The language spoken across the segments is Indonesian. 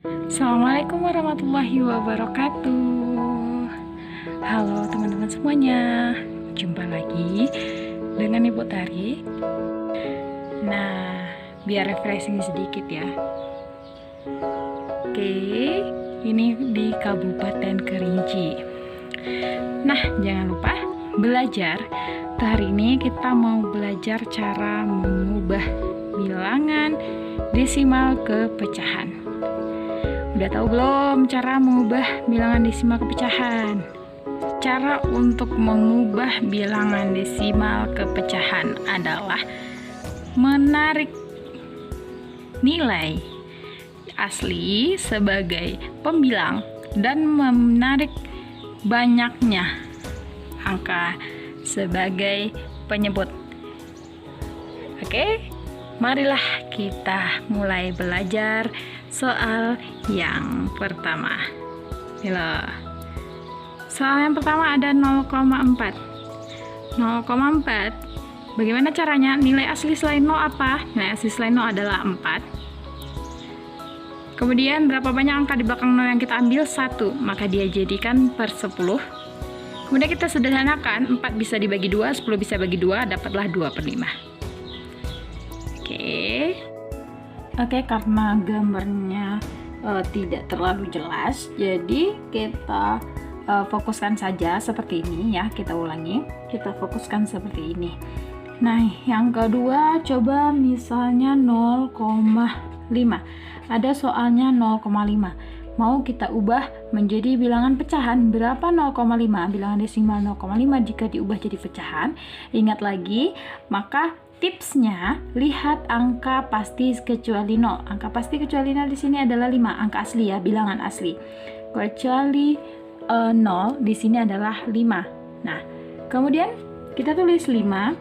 Assalamualaikum warahmatullahi wabarakatuh. Halo teman-teman semuanya, jumpa lagi dengan Ibu Tari. Nah, biar refreshing sedikit ya. Oke, ini di Kabupaten Kerinci. Nah, jangan lupa belajar. Hari ini kita mau belajar cara mengubah bilangan desimal ke pecahan. Udah tahu belum cara mengubah bilangan desimal ke pecahan? Cara untuk mengubah bilangan desimal ke pecahan adalah menarik nilai asli sebagai pembilang dan menarik banyaknya angka sebagai penyebut. Oke, marilah kita mulai belajar soal yang pertama. Soal yang pertama ada 0,4. 0,4. Bagaimana caranya? Nilai asli selain 0 apa? Nilai asli selain 0 adalah 4. Kemudian berapa banyak angka di belakang 0 yang kita ambil? 1. Maka dia jadikan per 10. Kemudian kita sederhanakan, 4 bisa dibagi 2, 10 bisa bagi 2, dapatlah 2/5. Oke, karena gambarnya tidak terlalu jelas, jadi kita fokuskan saja seperti ini ya. Kita ulangi, kita fokuskan seperti ini. Nah, yang kedua, coba misalnya 0,5. Ada soalnya 0,5. Mau kita ubah menjadi bilangan pecahan. Berapa 0,5? Bilangan desimal 0,5 jika diubah jadi pecahan. Ingat lagi, maka tipsnya, lihat angka pasti kecuali 0. Angka pasti kecuali 0 di sini adalah 5, angka asli ya, bilangan asli. Kecuali 0 di sini adalah 5. Nah, kemudian kita tulis 5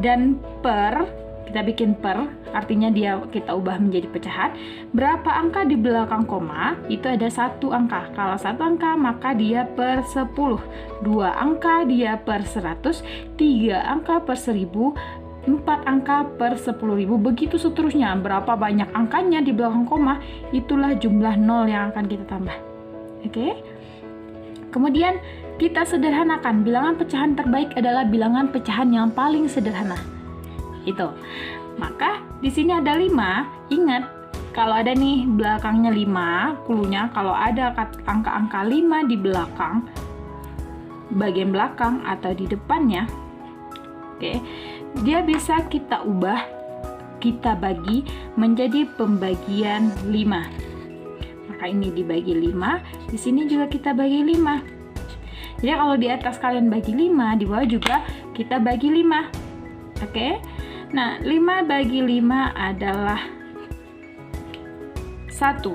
dan per, kita bikin per, artinya kita ubah menjadi pecahan. Berapa angka di belakang koma? Itu ada 1 angka. Kalau 1 angka maka dia per 10. 2 angka dia per 100, 3 angka per 1000, 4 angka per 10.000, begitu seterusnya. Berapa banyak angkanya di belakang koma, itulah jumlah 0 yang akan kita tambah. Oke? Kemudian kita sederhanakan, bilangan pecahan terbaik adalah bilangan pecahan yang paling sederhana. Itu. Maka di sini ada 5. Ingat, kalau ada nih belakangnya 5, cluenya kalau ada angka-angka 5 di belakang, bagian belakang atau di depannya, oke, dia bisa kita ubah, kita bagi menjadi pembagian 5. Maka ini dibagi 5, di sini juga kita bagi 5. Jadi kalau di atas kalian bagi 5, di bawah juga kita bagi 5. Oke? Nah, 5 bagi 5 adalah 1.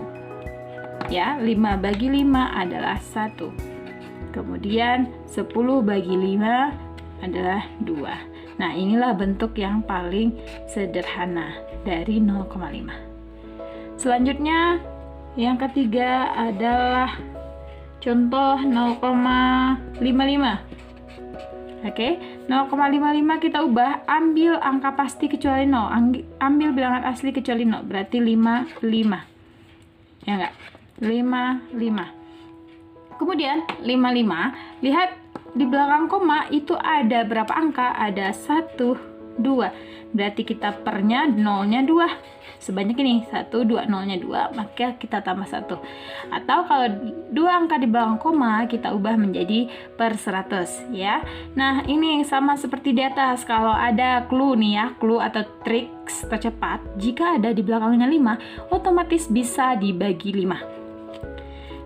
Ya, 5 bagi 5 adalah 1. Kemudian 10 bagi 5 adalah 2. Nah, inilah bentuk yang paling sederhana dari 0,5. Selanjutnya, yang ketiga adalah contoh 0,55. Oke, 0,55 kita ubah, ambil angka pasti kecuali 0, ambil bilangan asli kecuali 0, berarti 55. Ya enggak? 55. Kemudian 55, lihat di belakang koma itu ada berapa angka? Ada 1, 2. Berarti kita pernya 0-nya 2. Sebanyak ini, 1, 2, 0-nya 2, maka kita tambah 1. Atau kalau 2 angka di belakang koma, kita ubah menjadi per 100 ya. Nah, ini sama seperti di atas. Kalau ada clue nih ya, clue atau trik tercepat, jika ada di belakangnya 5, otomatis bisa dibagi 5.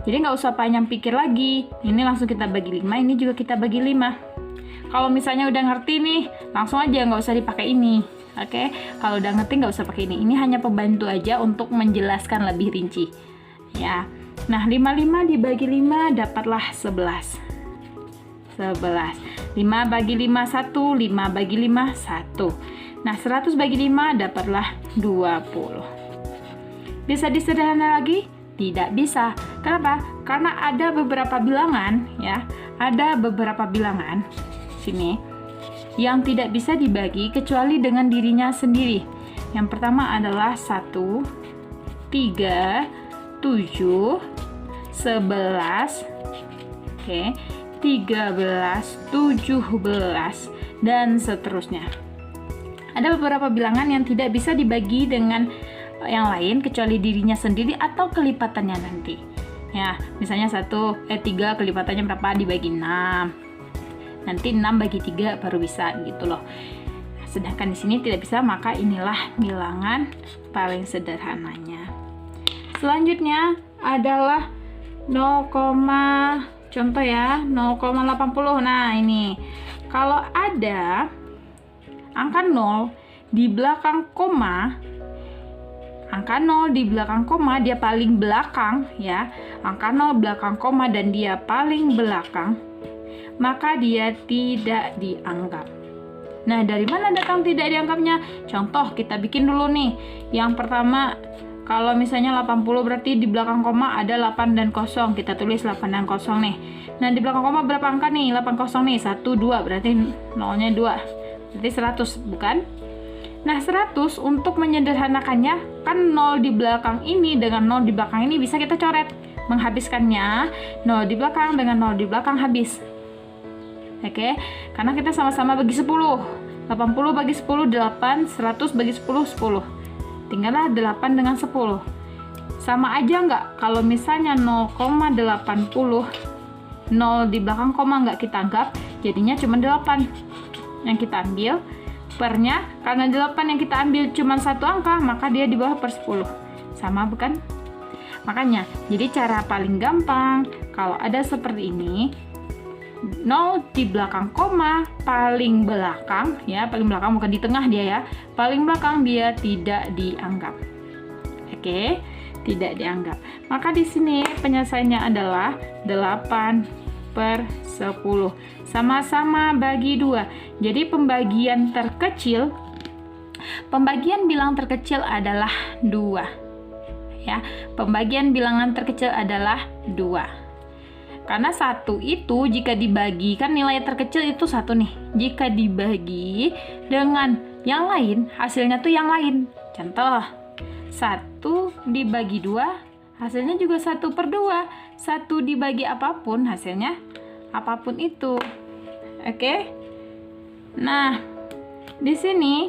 Jadi nggak usah panjang pikir lagi. Ini langsung kita bagi 5, ini juga kita bagi 5. Kalau misalnya udah ngerti nih, langsung aja, nggak usah dipakai ini. Oke, kalau udah ngerti nggak usah pakai ini. Ini hanya pembantu aja untuk menjelaskan lebih rinci. Ya. Nah, 55 dibagi 5 dapatlah 11. 11. 5 bagi 5 1, 5 bagi 5 1. Nah, 100 bagi 5 dapatlah 20. Bisa disederhana lagi? Tidak bisa. Kenapa? Karena ada beberapa bilangan ya. Ada beberapa bilangan sini yang tidak bisa dibagi kecuali dengan dirinya sendiri. Yang pertama adalah 1, 3, 7, 11, oke, 13, 17, dan seterusnya. Ada beberapa bilangan yang tidak bisa dibagi dengan yang lain kecuali dirinya sendiri atau kelipatannya nanti. Ya, misalnya 3 kelipatannya berapa, dibagi 6. Nanti 6 bagi 3 baru bisa gitu loh. Sedangkan di sini tidak bisa, maka inilah bilangan paling sederhananya. Selanjutnya adalah 0, contoh ya, 0,80. Nah, ini kalau ada angka 0 di belakang koma, angka 0 di belakang koma dia paling belakang ya, angka 0 belakang koma dan dia paling belakang, maka dia tidak dianggap. Nah, dari mana datang tidak dianggapnya? Contoh, kita bikin dulu nih. Yang pertama, kalau misalnya 80 berarti di belakang koma ada 8 dan 0. Kita tulis 8 dan 0 nih. Nah, di belakang koma berapa angka nih? 8 0 nih. 1, 2, berarti 0-nya 2. Berarti 100, bukan? Nah, 100 untuk menyederhanakannya, kan 0 di belakang ini dengan 0 di belakang ini bisa kita coret. Menghabiskannya, 0 di belakang dengan 0 di belakang habis. Oke, karena kita sama-sama bagi 10. 80 bagi 10, 8. 100 bagi 10, 10. Tinggallah 8 dengan 10. Sama aja nggak? Kalau misalnya 0,80, 0 di belakang koma nggak kita anggap, jadinya cuma 8 yang kita ambil. Pernya, karena 8 yang kita ambil cuma satu angka, maka dia di bawah per 10. Sama bukan? Makanya, jadi cara paling gampang kalau ada seperti ini, 0 di belakang koma paling belakang ya, paling belakang bukan di tengah dia ya, paling belakang dia tidak dianggap. Oke, tidak dianggap. Maka di sini penyelesaiannya adalah 8 per 10. Sama-sama bagi 2. Jadi pembagian bilang terkecil adalah 2. Ya, pembagian bilangan terkecil adalah 2. Karena 1 itu jika dibagi, kan nilai terkecil itu 1 nih. Jika dibagi dengan yang lain, hasilnya tuh yang lain. Contoh, 1 dibagi 2, hasilnya juga 1 per 2. 1 dibagi apapun, hasilnya apapun itu. Oke? Nah, di sini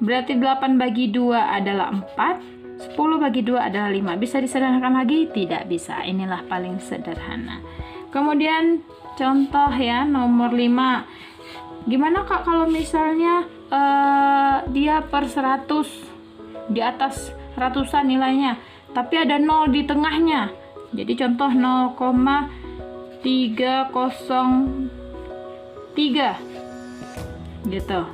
berarti 8 bagi 2 adalah 4. 10 bagi 2 adalah 5. Bisa disederhanakan lagi? Tidak bisa. Inilah paling sederhana. Kemudian contoh ya, nomor 5. Gimana Kak kalau misalnya dia per 100, di atas ratusan nilainya, tapi ada 0 di tengahnya. Jadi contoh 0,303 gitu.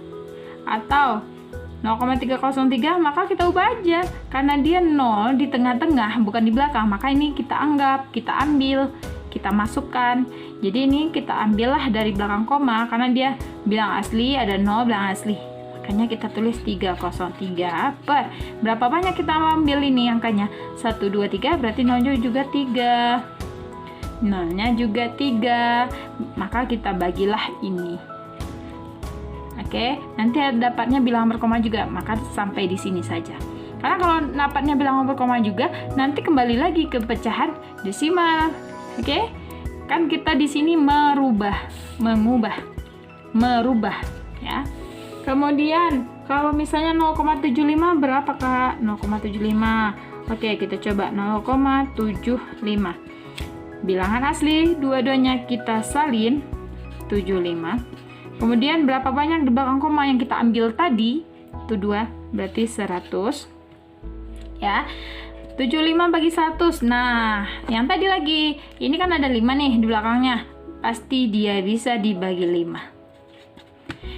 Atau 0,303, maka kita ubah aja. Karena dia 0 di tengah-tengah, bukan di belakang, maka ini kita anggap, kita ambil, kita masukkan. Jadi ini kita ambillah dari belakang koma, karena dia bilang asli, ada 0 bilang asli. Makanya kita tulis 303 per. Berapa banyak kita ambil ini angkanya? 1, 2, 3, berarti 0 juga 3. 0-nya juga 3. Maka kita bagilah ini. Oke, nanti dapatnya bilangan berkoma juga, maka sampai di sini saja. Karena kalau dapatnya bilangan berkoma juga, nanti kembali lagi ke pecahan desimal. Oke, kan kita di sini mengubah, ya. Kemudian kalau misalnya 0,75 berapa Kak? 0,75. Oke, kita coba 0,75. Bilangan asli, dua-duanya kita salin 75. Kemudian berapa banyak di belakang koma yang kita ambil tadi? Itu 2, berarti 100. Ya. 75 bagi 100. Nah, yang tadi lagi, ini kan ada 5 nih di belakangnya. Pasti dia bisa dibagi 5.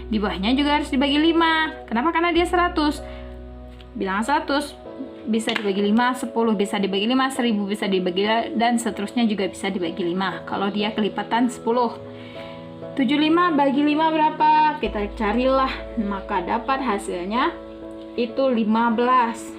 Di bawahnya juga harus dibagi 5. Kenapa? Karena dia 100. Bilangan 100 bisa dibagi 5, 10 bisa dibagi 5, 1000 bisa dibagi, dan seterusnya juga bisa dibagi 5. Kalau dia kelipatan 10. 75 bagi 5 berapa? Kita carilah, maka dapat hasilnya itu 15.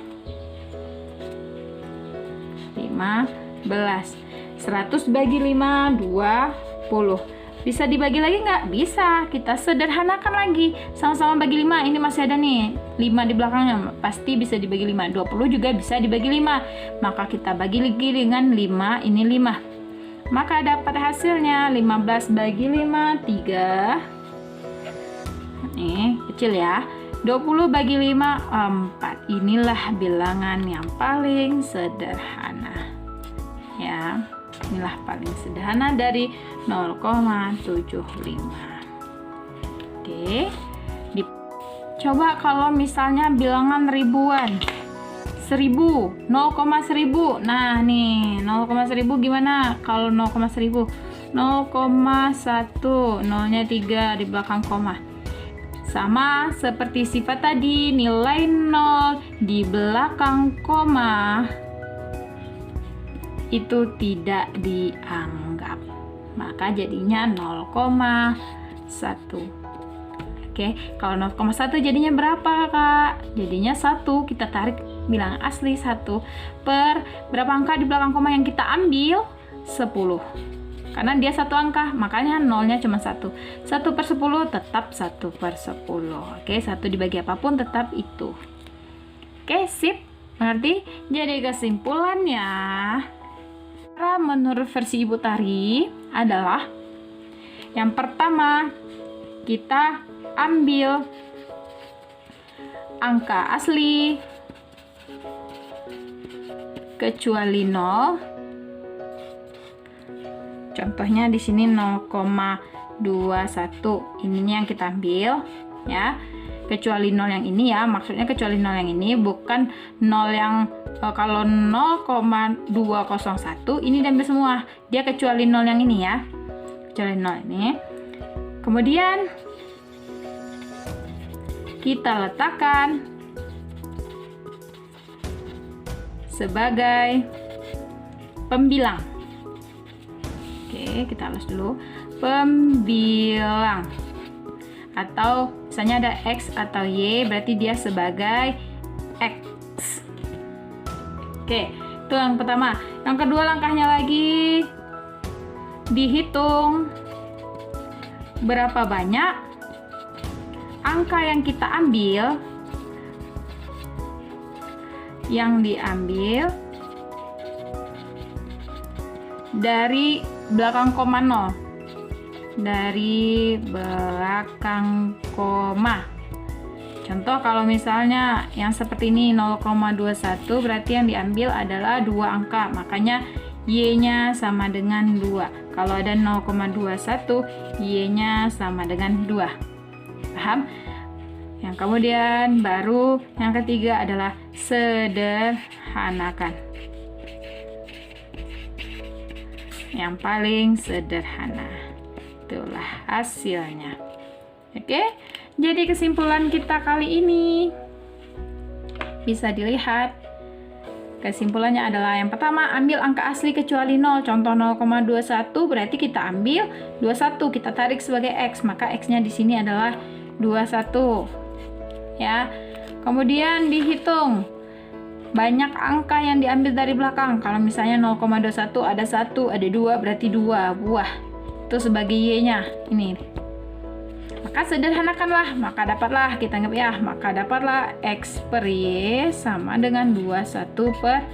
100 bagi 5, 20. Bisa dibagi lagi nggak? Bisa. Kita sederhanakan lagi. Sama-sama bagi 5. Ini masih ada nih 5 di belakangnya, pasti bisa dibagi 5. 20 juga bisa dibagi 5. Maka kita bagi lagi dengan 5, ini 5. Maka dapat hasilnya 15 bagi 5, 3. Nih, kecil ya. 20 bagi 5, 4. Inilah bilangan yang paling sederhana. Ya, inilah paling sederhana dari 0,75. Oke. Coba kalau misalnya bilangan ribuan. 1000, 0,1000. Nah, nih, 0,1000 gimana? Kalau 0,1000, 0,1, nolnya 3 di belakang koma. Sama seperti sifat tadi, nilai 0 di belakang koma itu tidak dianggap. Maka jadinya 0,1. Oke, kalau 0,1 jadinya berapa, Kak? Jadinya 1. Kita tarik bilangan asli 1 per berapa angka di belakang koma yang kita ambil? 10. Karena dia 1 angka, makanya nolnya cuma 1. 1 per 10 tetap 1 per 10. Oke, 1 dibagi apapun tetap itu. Oke, sip. Mengerti? Jadi kesimpulannya, cara menurut versi Ibu Tari adalah yang pertama, kita ambil angka asli kecuali 0. Contohnya di sini 0,21. Ininya yang kita ambil ya. Kecuali 0 yang ini ya. Maksudnya kecuali 0 yang ini, bukan 0 yang kalau 0,201 ini diambil semua. Dia kecuali 0 yang ini ya. Kecuali 0 ini. Kemudian kita letakkan sebagai pembilang. Oke, kita tulis dulu pembilang. Atau misalnya ada X atau Y, berarti dia sebagai X. Oke, itu yang pertama. Yang kedua, langkahnya lagi dihitung berapa banyak angka yang kita ambil, yang diambil dari belakang koma 0. Dari belakang koma. Contoh kalau misalnya yang seperti ini 0,21, berarti yang diambil adalah 2 angka. Makanya Y-nya sama dengan 2. Kalau ada 0,21, Y-nya sama dengan 2. Paham? Yang kemudian baru yang ketiga adalah sederhanakan. Yang paling sederhana. Itulah hasilnya. Oke? Jadi kesimpulan kita kali ini bisa dilihat. Kesimpulannya adalah yang pertama, ambil angka asli kecuali 0. Contoh 0,21 berarti kita ambil 21, kita tarik sebagai X, maka X-nya di sini adalah 21. Ya. Kemudian dihitung banyak angka yang diambil dari belakang. Kalau misalnya 0,21 ada 1, ada 2, berarti 2 buah. Itu sebagai Y-nya. Ini. Maka sederhanakanlah, maka dapatlah, kita anggap ya, maka dapatlah X per Y sama dengan 21 per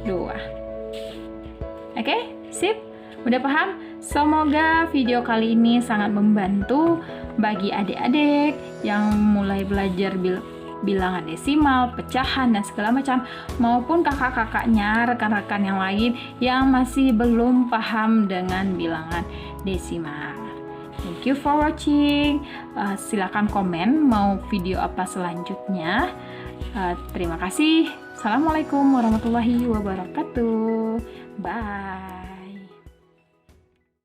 2. Oke, sip? Udah paham? Semoga video kali ini sangat membantu bagi adik-adik yang mulai belajar bilangan desimal, pecahan, dan segala macam, maupun kakak-kakaknya, rekan-rekan yang lain yang masih belum paham dengan bilangan desimal. Thank you for watching. Silakan komen mau video apa selanjutnya. Terima kasih. Assalamualaikum warahmatullahi wabarakatuh. Bye.